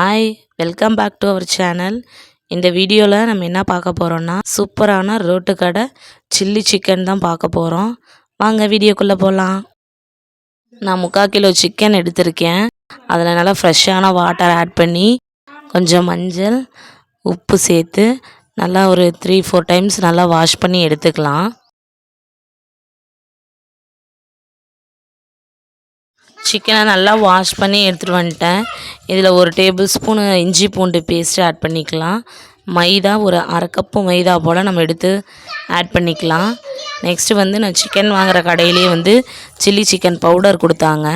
Hi, welcome back to our channel. இந்த வீடியோவில் நம்ம என்ன பார்க்க போகிறோன்னா சூப்பரான ரோட்டு கடை சில்லி சிக்கன் தான் பார்க்க போகிறோம். வாங்க வீடியோக்குள்ளே போகலாம். நான் 3/4 கிலோ சிக்கன் எடுத்திருக்கேன். அதில் நல்லா ஃப்ரெஷ்ஷான வாட்டர் ஆட் பண்ணி கொஞ்சம் மஞ்சள் உப்பு சேர்த்து நல்லா ஒரு 3-4 டைம்ஸ் நல்லா வாஷ் பண்ணி எடுத்துக்கலாம். சிக்கனை நல்லா வாஷ் பண்ணி எடுத்துகிட்டு வந்துட்டேன். இதில் 1 டேபிள் ஸ்பூனு இஞ்சி பூண்டு பேஸ்ட்டு ஆட் பண்ணிக்கலாம். மைதா ஒரு 1/2 கப்பு மைதா போல் நம்ம எடுத்து ஆட் பண்ணிக்கலாம். நெக்ஸ்ட்டு நான் சிக்கன் வாங்குகிற கடையிலே சில்லி சிக்கன் பவுடர் கொடுத்தாங்க.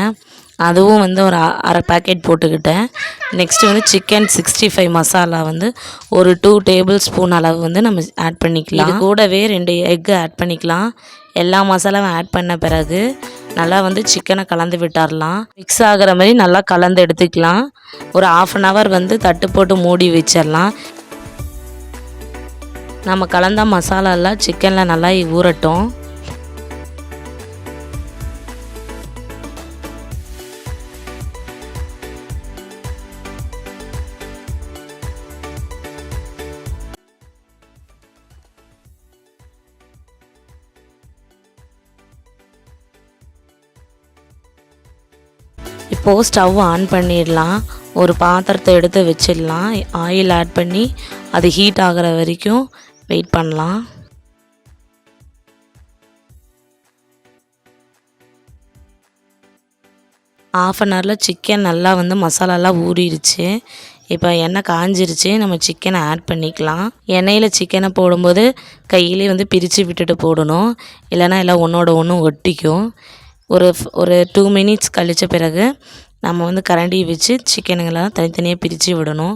அதுவும் ஒரு 1/2 பேக்கெட் போட்டுக்கிட்டேன். நெக்ஸ்ட்டு சிக்கன் 65 மசாலா ஒரு 2 டேபிள் ஸ்பூன் அளவு நம்ம ஆட் பண்ணிக்கலாம். இது கூடவே 2 எக்கு ஆட் பண்ணிக்கலாம். எல்லா மசாலாவும் ஆட் பண்ண பிறகு நல்லா சிக்கனை கலந்து விட்டுறலாம். மிக்ஸ் ஆகிற மாதிரி நல்லா கலந்து எடுத்துக்கலாம். ஒரு 1/2 hour தட்டு போட்டு மூடி வச்சிடலாம். நம்ம கலந்த மசாலாலாம் சிக்கனில் நல்லா ஊறட்டும். இப்போது ஸ்டவ் ஆன் பண்ணிடலாம். ஒரு பாத்திரத்தை எடுத்து வச்சிடலாம். ஆயில் ஆட் பண்ணி அது ஹீட் ஆகிற வரைக்கும் வெயிட் பண்ணலாம். ½ an hour சிக்கன் நல்லா மசாலாலாம் ஊறிடுச்சு. இப்போ எண்ணெய் காஞ்சிருச்சு. நம்ம சிக்கனை ஆட் பண்ணிக்கலாம். எண்ணெயில் சிக்கனை போடும்போது கையிலே பிரித்து விட்டுட்டு போடணும். இல்லைனா எல்லாம் ஒன்றோட ஒன்று ஒட்டிக்கும். ஒரு 2 minutes கழித்த பிறகு நம்ம கரண்டி வச்சு சிக்கனுங்களாம் தனித்தனியாக பிரித்து விடணும்.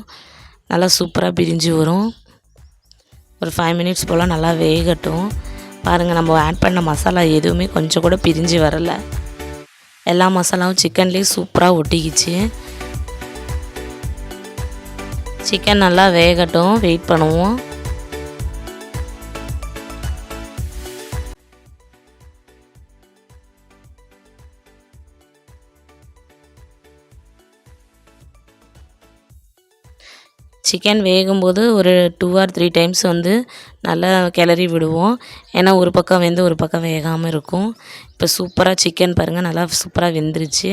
நல்லா சூப்பராக பிரிஞ்சு வரும். ஒரு 5 minutes போல் நல்லா வேகட்டும். பாருங்கள், நம்ம ஆட் பண்ண மசாலா எதுவுமே கொஞ்சம் கூட பிரிஞ்சு வரலை. எல்லா மசாலாவும் சிக்கன்லேயே சூப்பராக ஒட்டிக்கிச்சு. சிக்கன் நல்லா வேகட்டும், வெயிட் பண்ணுவோம். சிக்கன் வேகும்போது ஒரு 2 or 3 டைம்ஸ் நல்லா கிளறி விடுவோம். ஏன்னா ஒரு பக்கம் ஒரு பக்கம் வேகாமல் இருக்கும். இப்போ சூப்பராக சிக்கன் பாருங்கள், நல்லா சூப்பராக வெந்துருச்சு.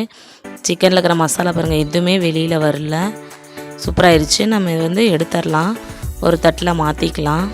சிக்கனில் இருக்கிற மசாலா பாருங்கள், எதுவுமே வெளியில் வரல. சூப்பராகிடுச்சு. நம்ம எடுத்துடலாம். ஒரு தட்டில் மாற்றிக்கலாம்.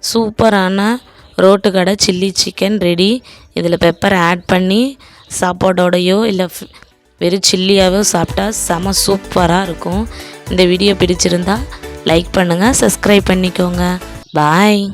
சூப்பரான ரோட்டு கடை சில்லி சிக்கன் ரெடி. இதில் பெப்பர் ஆட் பண்ணி சாப்பாடோடையோ இல்லை வெறும் சில்லியாவோ சாப்பிட்டா செம சூப்பராக இருக்கும். இந்த வீடியோ பிடிச்சிருந்தா லைக் பண்ணுங்கள், சப்ஸ்கிரைப் பண்ணிக்கோங்க. பாய்.